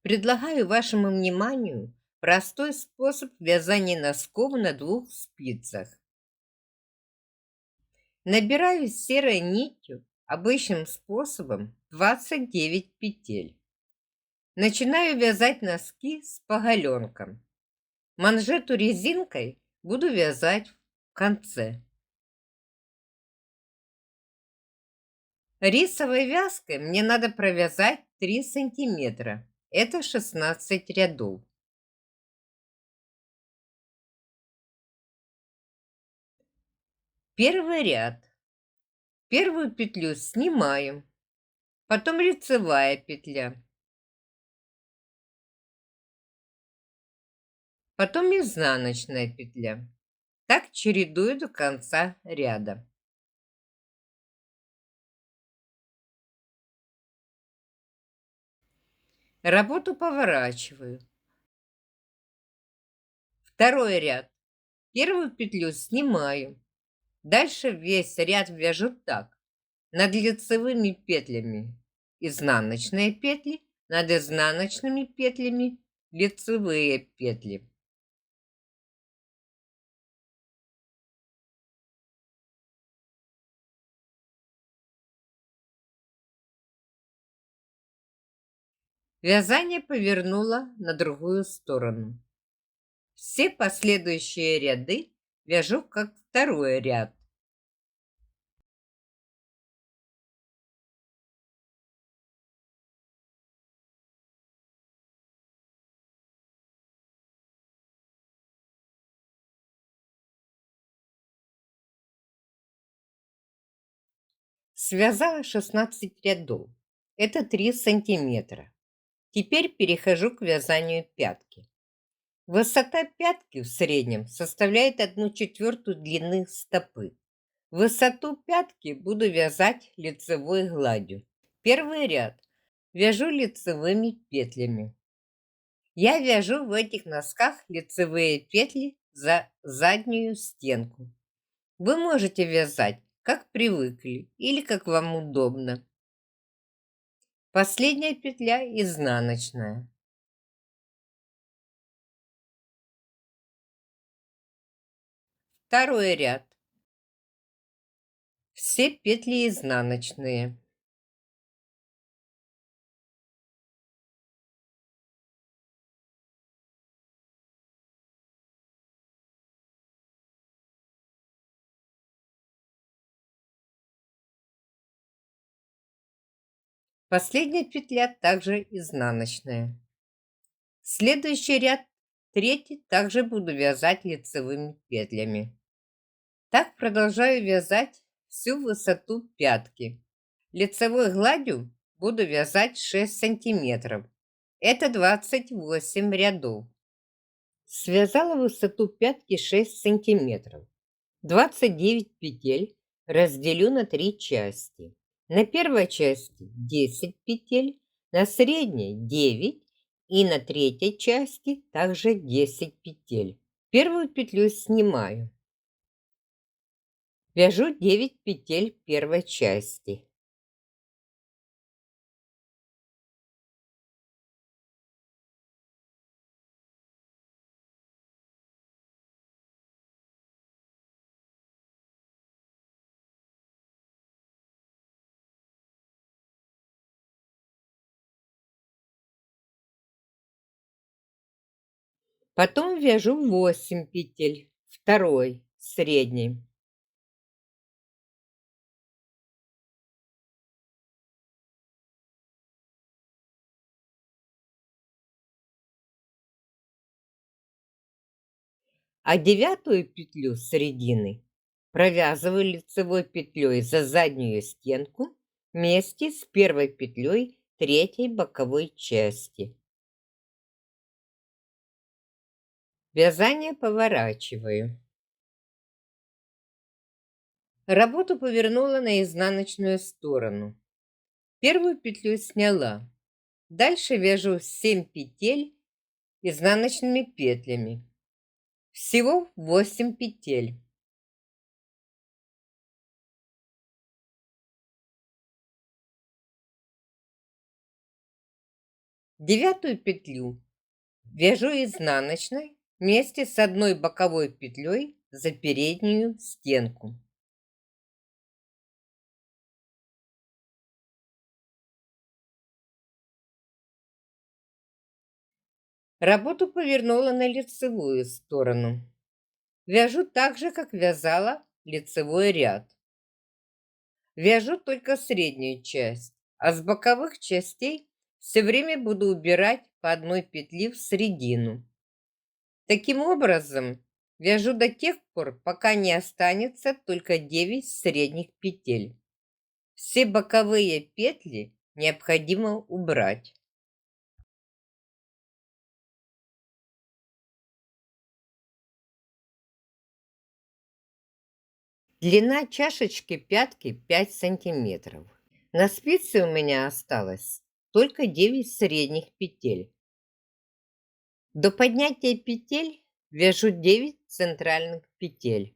Предлагаю вашему вниманию простой способ вязания носков на двух спицах. Набираю серой нитью обычным способом 29 петель. Начинаю вязать носки с поголенком. Манжету резинкой буду вязать в конце. Рисовой вязкой мне надо провязать 3 сантиметра. Это 16 рядов. Первый ряд. Первую петлю снимаю, потом лицевая петля, потом изнаночная петля. Так чередую до конца ряда. Работу поворачиваю. Второй ряд. Первую петлю снимаю. Дальше весь ряд вяжу так. Над лицевыми петлями изнаночные петли, над изнаночными петлями лицевые петли. Вязание повернула на другую сторону. Все последующие ряды вяжу как второй ряд. Связала 16 рядов. Это 3 сантиметра. Теперь перехожу к вязанию пятки. Высота пятки в среднем составляет 1/4 длины стопы. Высоту пятки буду вязать лицевой гладью. Первый ряд вяжу лицевыми петлями. Я вяжу в этих носках лицевые петли за заднюю стенку. Вы можете вязать, как привыкли или как вам удобно. Последняя петля изнаночная. Второй ряд. Все петли изнаночные. Последняя петля также изнаночная. Следующий ряд, третий, также буду вязать лицевыми петлями. Так продолжаю вязать всю высоту пятки. Лицевой гладью буду вязать 6 сантиметров. Это 28 рядов. Связала высоту пятки 6 сантиметров. 29 петель разделю на 3 части. На первой части 10 петель, на средней 9 и на третьей части также 10 петель. Первую петлю снимаю. Вяжу 9 петель первой части. Потом вяжу 8 петель второй средней. А девятую петлю середины провязываю лицевой петлей за заднюю стенку вместе с первой петлей третьей боковой части. Вязание поворачиваю. Работу повернула на изнаночную сторону. Первую петлю сняла. Дальше вяжу 7 петель изнаночными петлями. Всего 8 петель. Девятую петлю вяжу изнаночной вместе с одной боковой петлей за переднюю стенку. Работу повернула на лицевую сторону. Вяжу так же, как вязала лицевой ряд. Вяжу только среднюю часть, а с боковых частей все время буду убирать по одной петли в середину. Таким образом, вяжу до тех пор, пока не останется только 9 средних петель. Все боковые петли необходимо убрать. Длина чашечки пятки 5 сантиметров. На спице у меня осталось только 9 средних петель. До поднятия петель вяжу 9 центральных петель.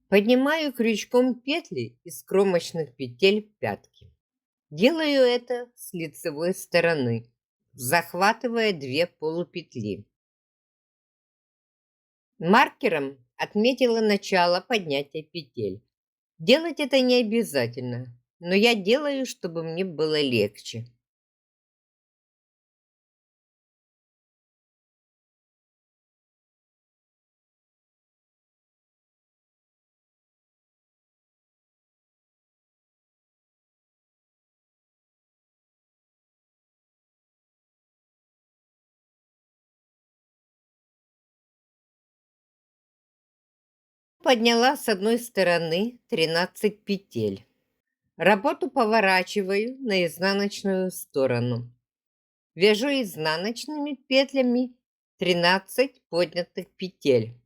Поднимаю крючком петли из кромочных петель пятки. Делаю это с лицевой стороны, захватывая 2 полупетли. Маркером отметила начало поднятия петель. Делать это не обязательно, но я делаю, чтобы мне было легче. Подняла с одной стороны 13 петель. Работу поворачиваю на изнаночную сторону. Вяжу изнаночными петлями 13 поднятых петель.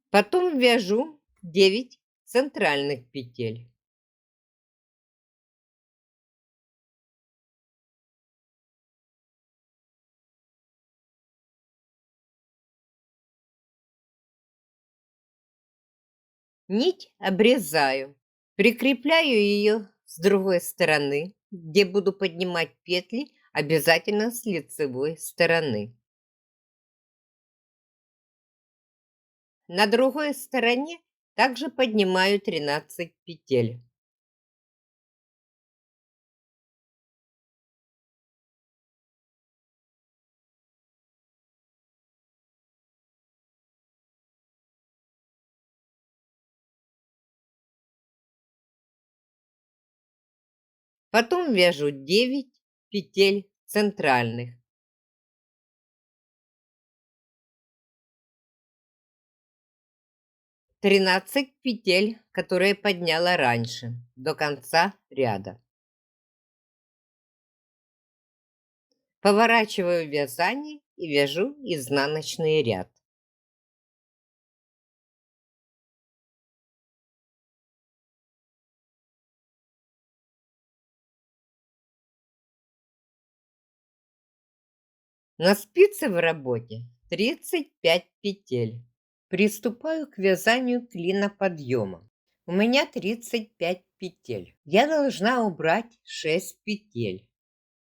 Потом вяжу 9 центральных петель. Нить обрезаю. Прикрепляю ее с другой стороны, где буду поднимать петли обязательно с лицевой стороны. На другой стороне также поднимаю 13 петель. Потом вяжу 9 петель центральных. 13 петель, которые подняла раньше, до конца ряда. Поворачиваю вязание и вяжу изнаночный ряд. На спице в работе 35 петель. Приступаю к вязанию клиноподъема. У меня 35 петель. Я должна убрать 6 петель,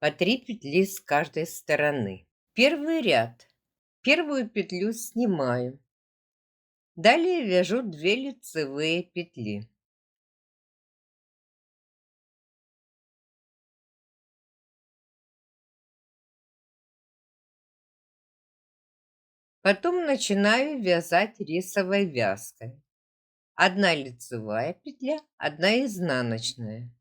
по 3 петли с каждой стороны. Первый ряд. Первую петлю снимаю. Далее вяжу 2 лицевые петли. Потом начинаю вязать рисовой вязкой. Одна лицевая петля, одна изнаночная.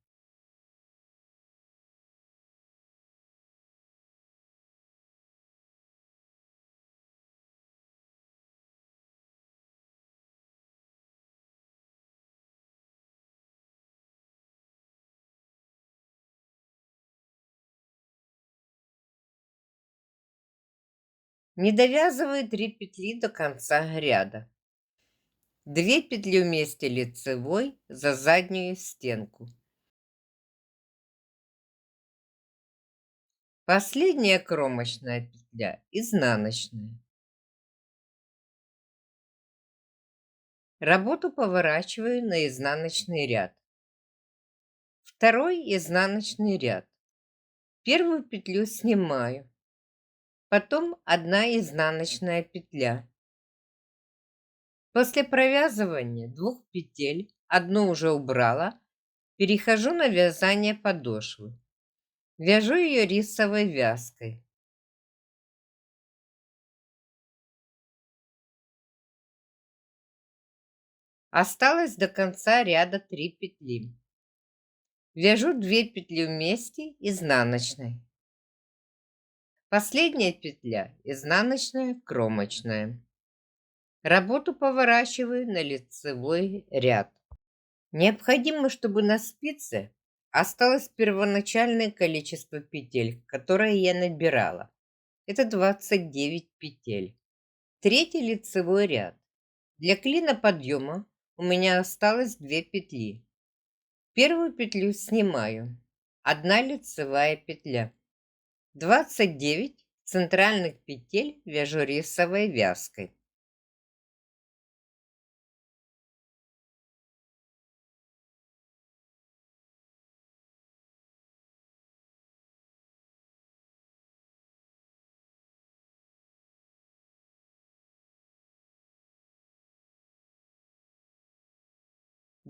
Не довязываю 3 петли до конца ряда. 2 петли вместе лицевой за заднюю стенку. Последняя кромочная петля изнаночная. Работу поворачиваю на изнаночный ряд. Второй изнаночный ряд. Первую петлю снимаю. Потом 1 изнаночная петля. После провязывания 2 петель, одну уже убрала, перехожу на вязание подошвы. Вяжу ее рисовой вязкой. Осталось до конца ряда 3 петли. Вяжу 2 петли вместе изнаночной. Последняя петля изнаночная, кромочная. Работу поворачиваю на лицевой ряд. Необходимо, чтобы на спице осталось первоначальное количество петель, которое я набирала. Это 29 петель. Третий лицевой ряд. Для клина подъема у меня осталось 2 петли. Первую петлю снимаю. 1 лицевая петля. 29 центральных петель вяжу рисовой вязкой.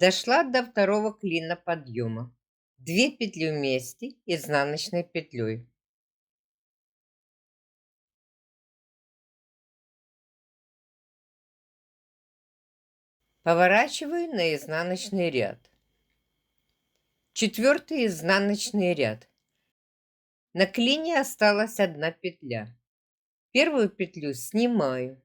Дошла до второго клина подъема. 2 петли вместе изнаночной петлей. Поворачиваю на изнаночный ряд. Четвертый изнаночный ряд. На клине осталась 1 петля. Первую петлю снимаю.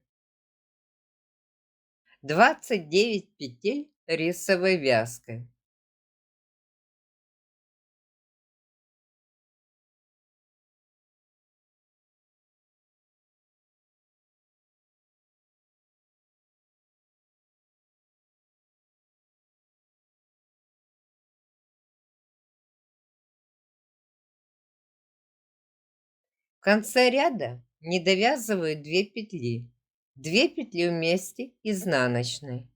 29 петель рисовой вязкой. В конце ряда не довязываю 2 петли. 2 петли вместе изнаночной.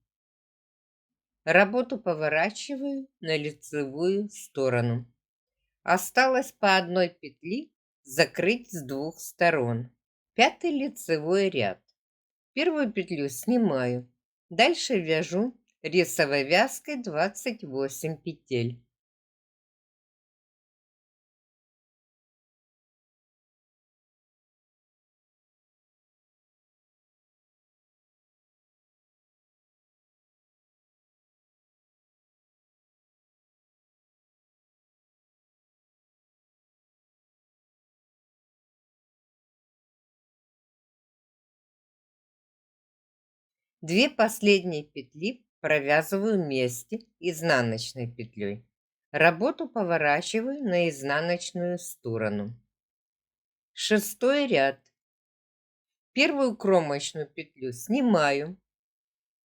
Работу поворачиваю на лицевую сторону. Осталось по 1 петли закрыть с 2 сторон. Пятый лицевой ряд. Первую петлю снимаю. Дальше вяжу рисовой вязкой 28 петель. Две последние петли провязываю вместе изнаночной петлей. Работу поворачиваю на изнаночную сторону. Шестой ряд. Первую кромочную петлю снимаю.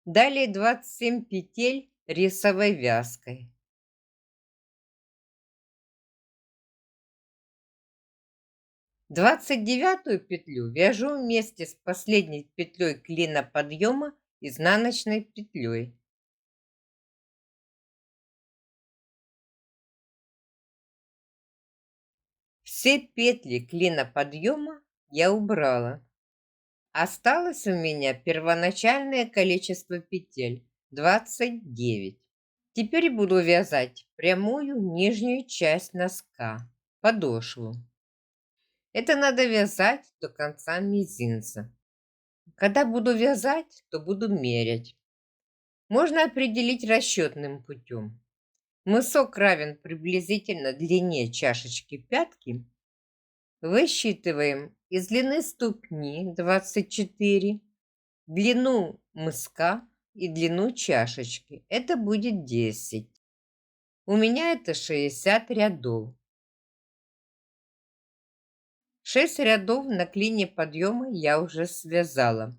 Далее 27 петель рисовой вязкой. Двадцать девятую петлю вяжу вместе с последней петлей клина подъема изнаночной петлей. Все петли клина подъема я убрала. Осталось у меня первоначальное количество петель 29. Теперь буду вязать прямую нижнюю часть носка, подошву. Это надо вязать до конца мизинца. Когда буду вязать, то буду мерять. Можно определить расчетным путем. Мысок равен приблизительно длине чашечки пятки. Высчитываем из длины ступни 24, длину мыска и длину чашечки. Это будет 10. У меня это 60 рядов. 6 рядов на клине подъема я уже связала.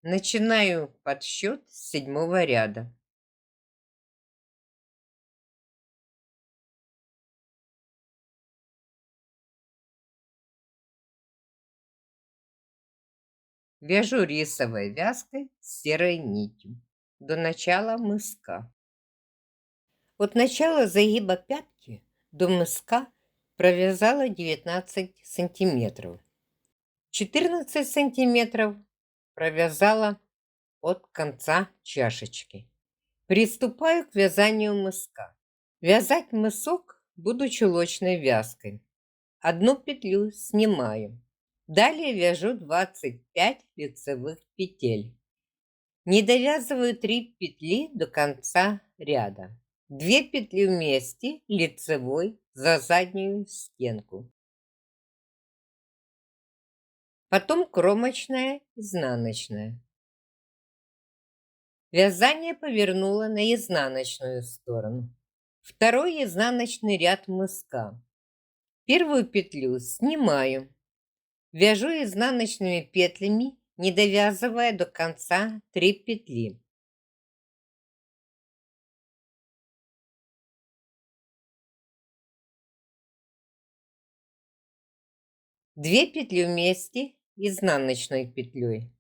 Начинаю подсчет с 7-го ряда. Вяжу рисовой вязкой с серой нитью до начала мыска. От начала загиба пятки до мыска провязала 19 сантиметров. 14 сантиметров провязала от конца чашечки. Приступаю к вязанию мыска. Вязать мысок буду чулочной вязкой. Одну петлю снимаю. Далее вяжу 25 лицевых петель. Не довязываю 3 петли до конца ряда. 2 петли вместе лицевой за заднюю стенку. Потом кромочная, изнаночная. Вязание повернула на изнаночную сторону. Второй изнаночный ряд мыска. Первую петлю снимаю. Вяжу изнаночными петлями, не довязывая до конца 3 петли. Две петли вместе изнаночной петлей.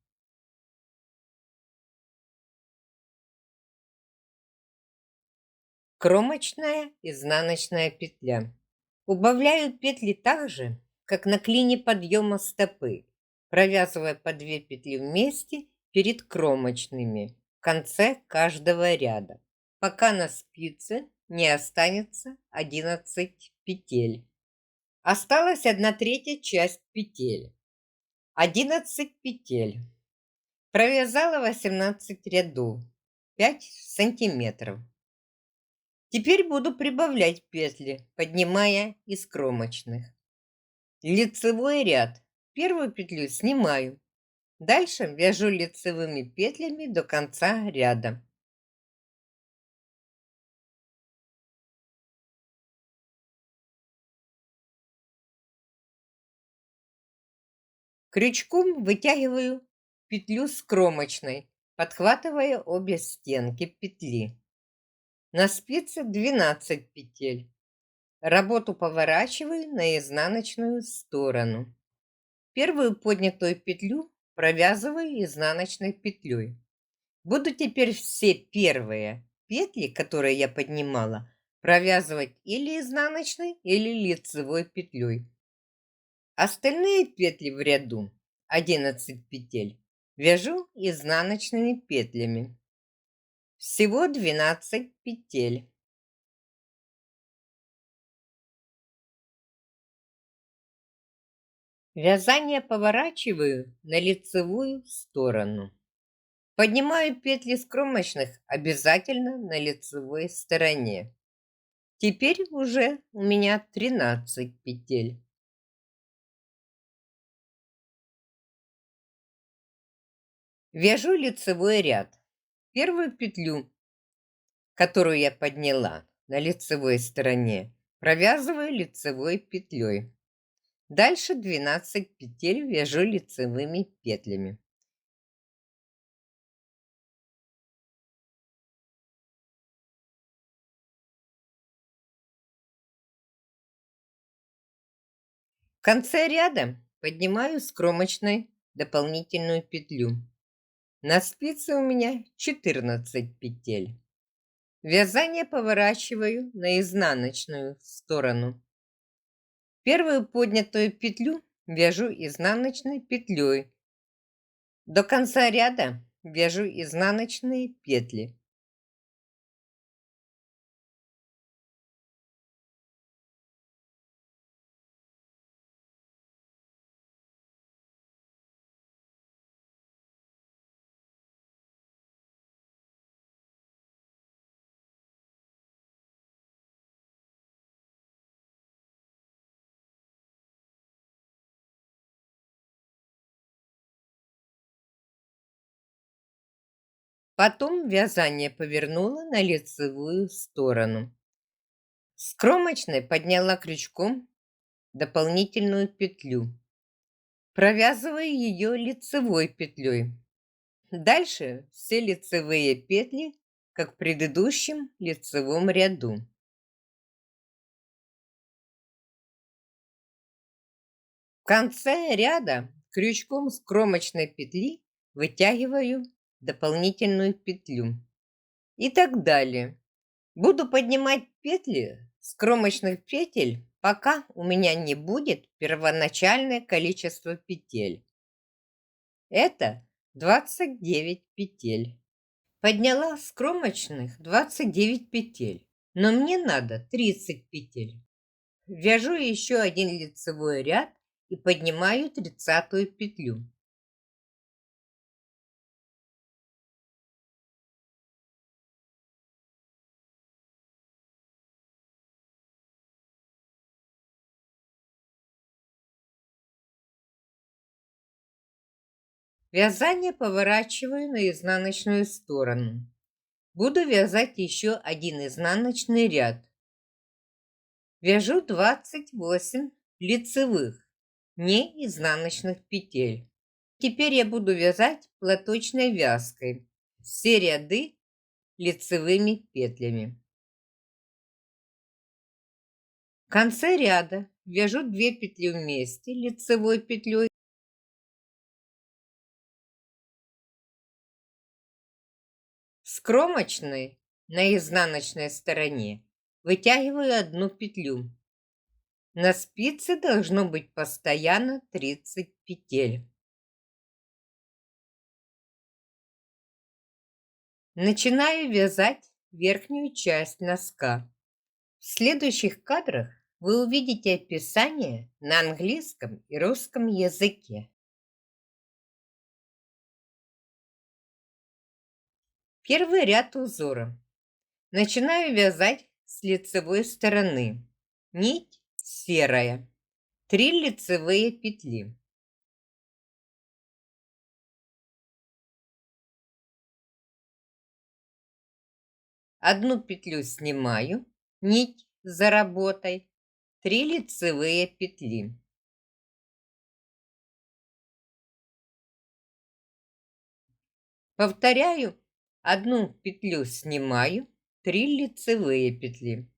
Кромочная, изнаночная петля. Убавляю петли так же, как на клине подъема стопы, провязывая по 2 петли вместе перед кромочными в конце каждого ряда, пока на спице не останется 11 петель. Осталась 1/3 часть петель. 11 петель. Провязала 18 рядов, 5 сантиметров. Теперь буду прибавлять петли, поднимая из кромочных. Лицевой ряд. Первую петлю снимаю. Дальше вяжу лицевыми петлями до конца ряда. Крючком вытягиваю петлю с кромочной, подхватывая обе стенки петли. На спице 12 петель. Работу поворачиваю на изнаночную сторону. Первую поднятую петлю провязываю изнаночной петлей. Буду теперь все первые петли, которые я поднимала, провязывать или изнаночной, или лицевой петлей. Остальные петли в ряду, 11 петель, вяжу изнаночными петлями. Всего 12 петель. Вязание поворачиваю на лицевую сторону. Поднимаю петли с кромочных обязательно на лицевой стороне. Теперь уже у меня 13 петель. Вяжу лицевой ряд. Первую петлю, которую я подняла на лицевой стороне, провязываю лицевой петлей. Дальше 12 петель вяжу лицевыми петлями. В конце ряда поднимаю с кромочной дополнительную петлю. На спице у меня 14 петель. Вязание поворачиваю на изнаночную сторону. Первую поднятую петлю вяжу изнаночной петлей. До конца ряда вяжу изнаночные петли. Потом вязание повернула на лицевую сторону. С кромочной подняла крючком дополнительную петлю. Провязываю ее лицевой петлей. Дальше все лицевые петли, как в предыдущем лицевом ряду. В конце ряда крючком с кромочной петли вытягиваю дополнительную петлю. И так далее. Буду поднимать петли с кромочных петель, пока у меня не будет первоначальное количество петель. Это 29 петель. Подняла с кромочных 29 петель, но мне надо 30 петель. Вяжу еще один лицевой ряд и поднимаю 30-ю петлю. Вязание поворачиваю на изнаночную сторону. Буду вязать еще один изнаночный ряд. Вяжу 28 лицевых, не изнаночных петель. Теперь я буду вязать платочной вязкой все ряды лицевыми петлями. В конце ряда вяжу 2 петли вместе лицевой петлей. С кромочной на изнаночной стороне вытягиваю одну петлю. На спице должно быть постоянно 30 петель. Начинаю вязать верхнюю часть носка. В следующих кадрах вы увидите описание на английском и русском языке. Первый ряд узора. Начинаю вязать с лицевой стороны. Нить серая. 3 лицевые петли. Одну петлю снимаю, нить за работой, 3 лицевые петли. Повторяю, одну петлю снимаю, 3 лицевые петли.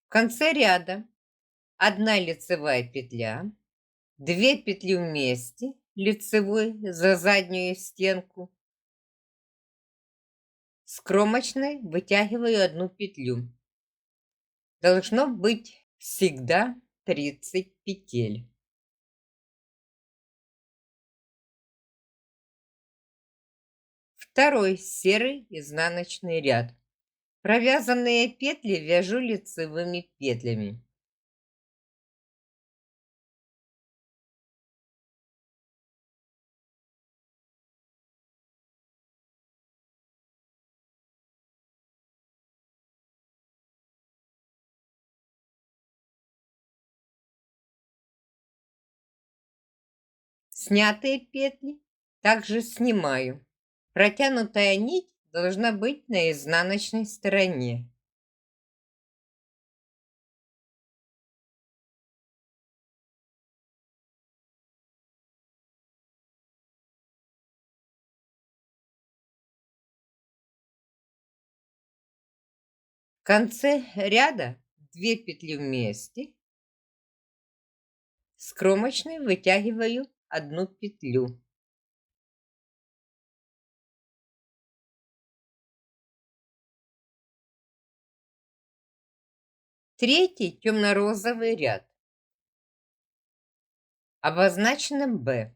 В конце ряда 1 лицевая петля, 2 петли вместе лицевой за заднюю стенку. С кромочной вытягиваю одну петлю. Должно быть всегда 30 петель. Второй серый изнаночный ряд. Провязанные петли вяжу лицевыми петлями. Снятые петли также снимаю. Протянутая нить должна быть на изнаночной стороне. В конце ряда 2 петли вместе. С кромочной вытягиваю одну петлю. Третий темно-розовый ряд обозначено Б.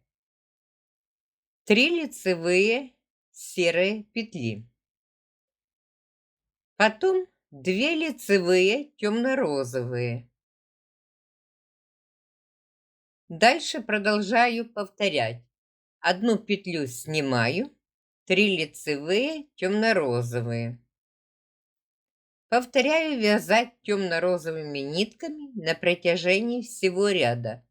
3 лицевые серые петли. Потом 2 лицевые темно-розовые. Дальше продолжаю повторять. Одну петлю снимаю, 3 лицевые темно-розовые. Повторяю вязать темно-розовыми нитками на протяжении всего ряда.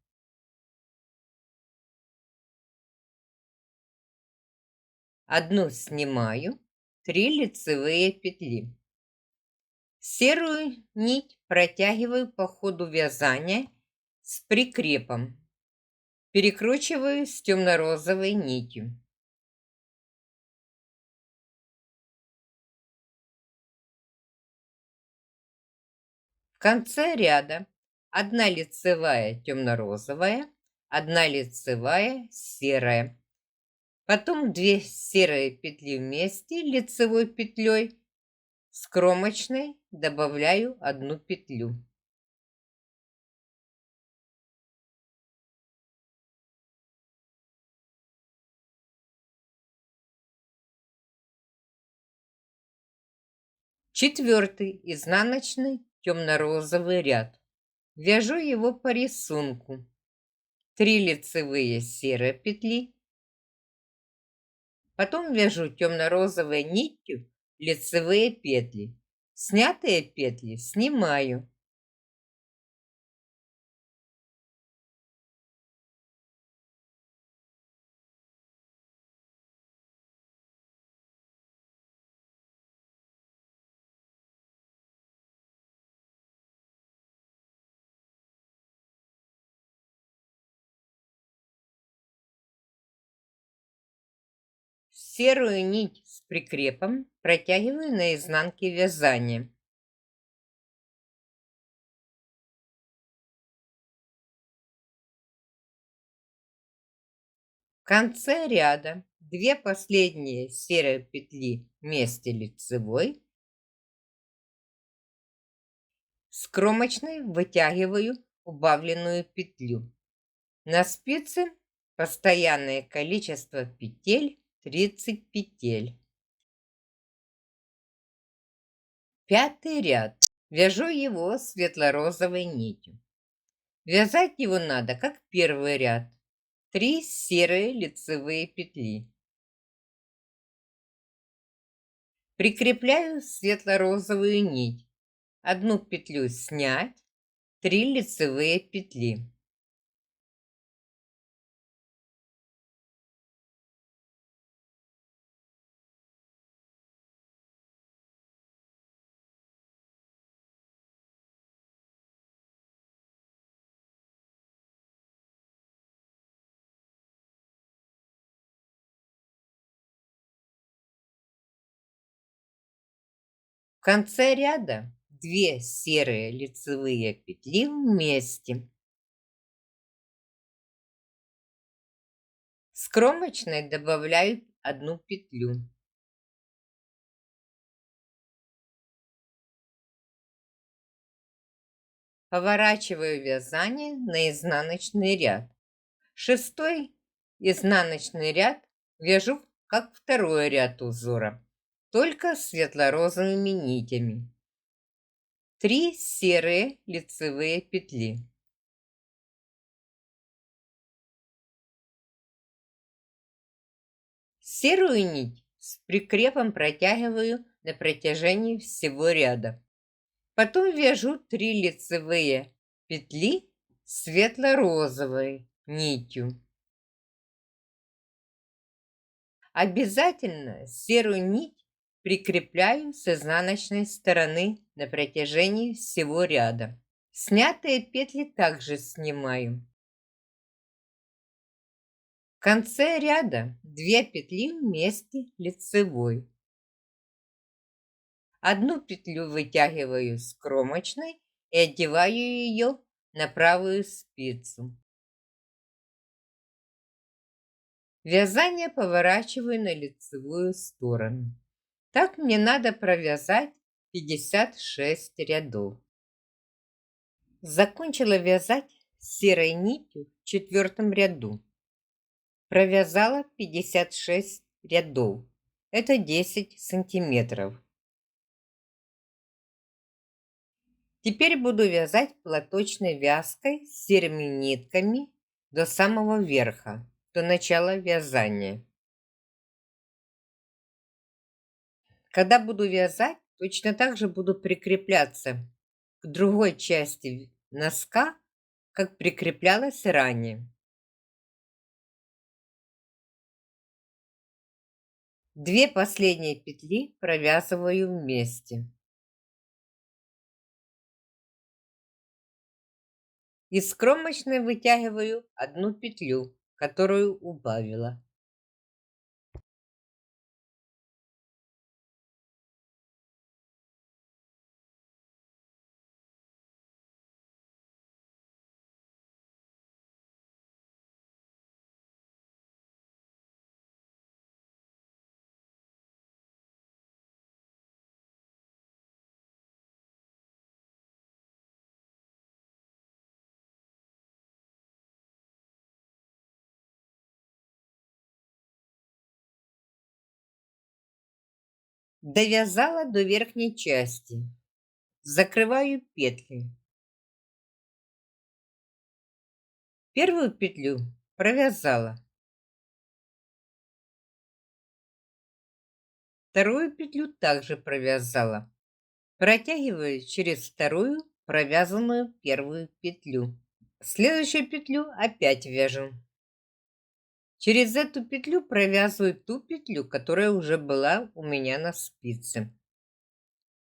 Одну снимаю, 3 лицевые петли. Серую нить протягиваю по ходу вязания с прикрепом. Перекручиваю с темно-розовой нитью. В конце ряда 1 лицевая темно-розовая, 1 лицевая серая. Потом 2 серые петли вместе лицевой петлей, с кромочной добавляю 1 петлю. Четвертый изнаночный темно-розовый ряд. Вяжу его по рисунку. 3 лицевые серые петли. Потом вяжу темно-розовой нитью лицевые петли. Снятые петли снимаю. Серую нить с прикрепом протягиваю на изнанке вязания. В конце ряда 2 последние серые петли вместе лицевой, с кромочной вытягиваю убавленную петлю. На спице постоянное количество петель 30 петель. Пятый ряд. Вяжу его светло-розовой нитью. Вязать его надо, как первый ряд. 3 серые лицевые петли. Прикрепляю светло-розовую нить. 1 петлю снять, 3 лицевые петли. В конце ряда 2 серые лицевые петли вместе. С кромочной добавляю 1 петлю. Поворачиваю вязание на изнаночный ряд. Шестой изнаночный ряд вяжу как второй ряд узора, только светло-розовыми нитями. 3 серые лицевые петли. Серую нить с прикрепом протягиваю на протяжении всего ряда. Потом вяжу 3 лицевые петли светло-розовой нитью. Обязательно серую нить прикрепляю с изнаночной стороны на протяжении всего ряда. Снятые петли также снимаю. В конце ряда 2 петли вместе лицевой. 1 петлю вытягиваю с кромочной и одеваю ее на правую спицу. Вязание поворачиваю на лицевую сторону. Так мне надо провязать 56 рядов. Закончила вязать серой нитью в 4 ряду. Провязала 56 рядов. Это 10 сантиметров. Теперь буду вязать платочной вязкой с серыми нитками до самого верха, до начала вязания. Когда буду вязать, точно так же буду прикрепляться к другой части носка, как прикреплялась ранее. 2 последние петли провязываю вместе. Из кромочной вытягиваю 1 петлю, которую убавила. Довязала до верхней части. Закрываю петли. Первую петлю провязала. Вторую петлю также провязала. Протягиваю через вторую провязанную первую петлю. Следующую петлю опять вяжу. Через эту петлю провязываю ту петлю, которая уже была у меня на спице.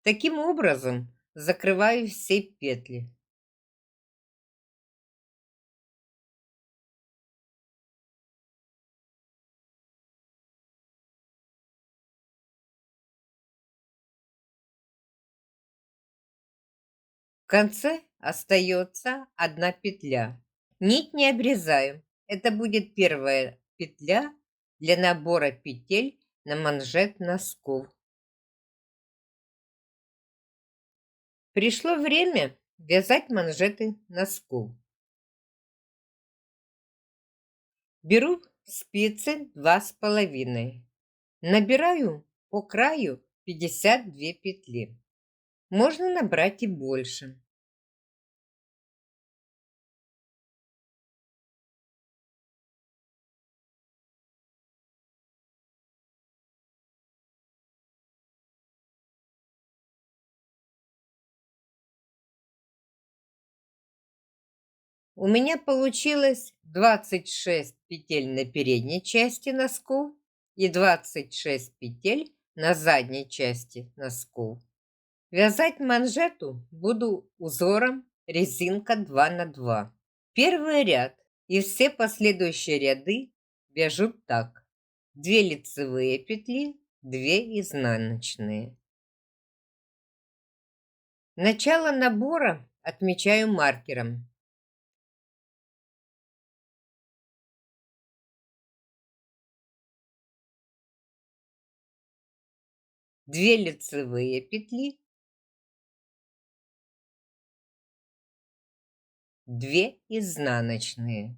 Таким образом закрываю все петли. В конце остается одна петля. Нить не обрезаю. Это будет первая петля для набора петель на манжет носков. Пришло время вязать манжеты носков. Беру спицы 2,5. Набираю по краю 52 петли. Можно набрать и больше. У меня получилось 26 петель на передней части носков и 26 петель на задней части носков. Вязать манжету буду узором резинка 2 на 2. Первый ряд и все последующие ряды вяжу так: 2 лицевые петли, 2 изнаночные. Начало набора отмечаю маркером. Две лицевые петли, 2 изнаночные.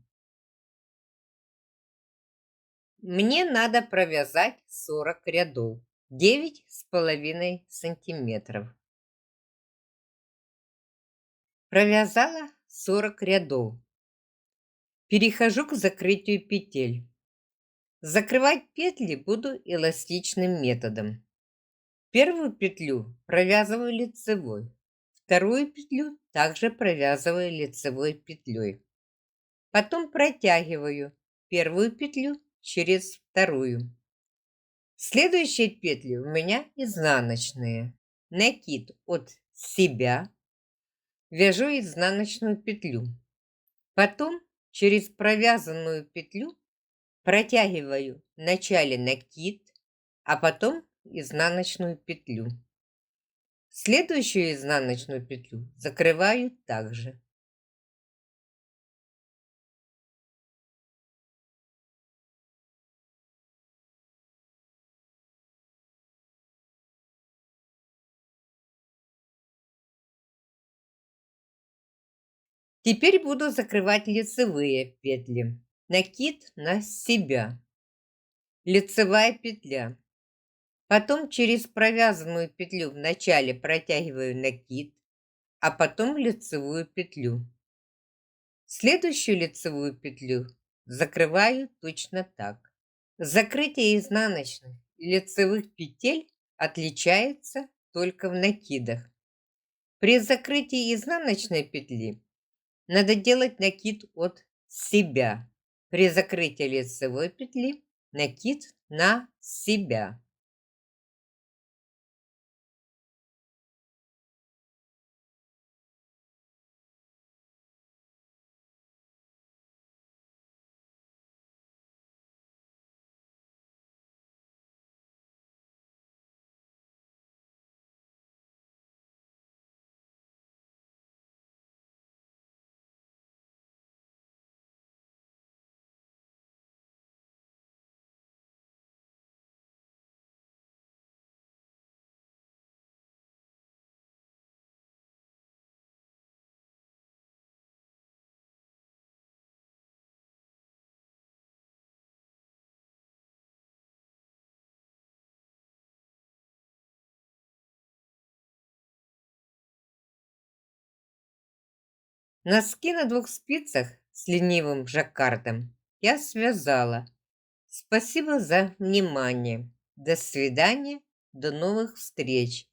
Мне надо провязать 40 рядов, 9,5 сантиметров. Провязала 40 рядов. Перехожу к закрытию петель. Закрывать петли буду эластичным методом. Первую петлю провязываю лицевой, вторую петлю также провязываю лицевой петлей. Потом протягиваю первую петлю через вторую. Следующие петли у меня изнаночные. Накид от себя, вяжу изнаночную петлю. Потом через провязанную петлю протягиваю вначале накид, а потом изнаночную петлю. Следующую изнаночную петлю закрываю также. Теперь буду закрывать лицевые петли. Накид на себя. Лицевая петля. Потом через провязанную петлю вначале протягиваю накид, а потом лицевую петлю. Следующую лицевую петлю закрываю точно так. Закрытие изнаночных и лицевых петель отличается только в накидах. При закрытии изнаночной петли надо делать накид от себя. При закрытии лицевой петли накид на себя. Носки на двух спицах с ленивым жаккардом я связала. Спасибо за внимание. До свидания, до новых встреч.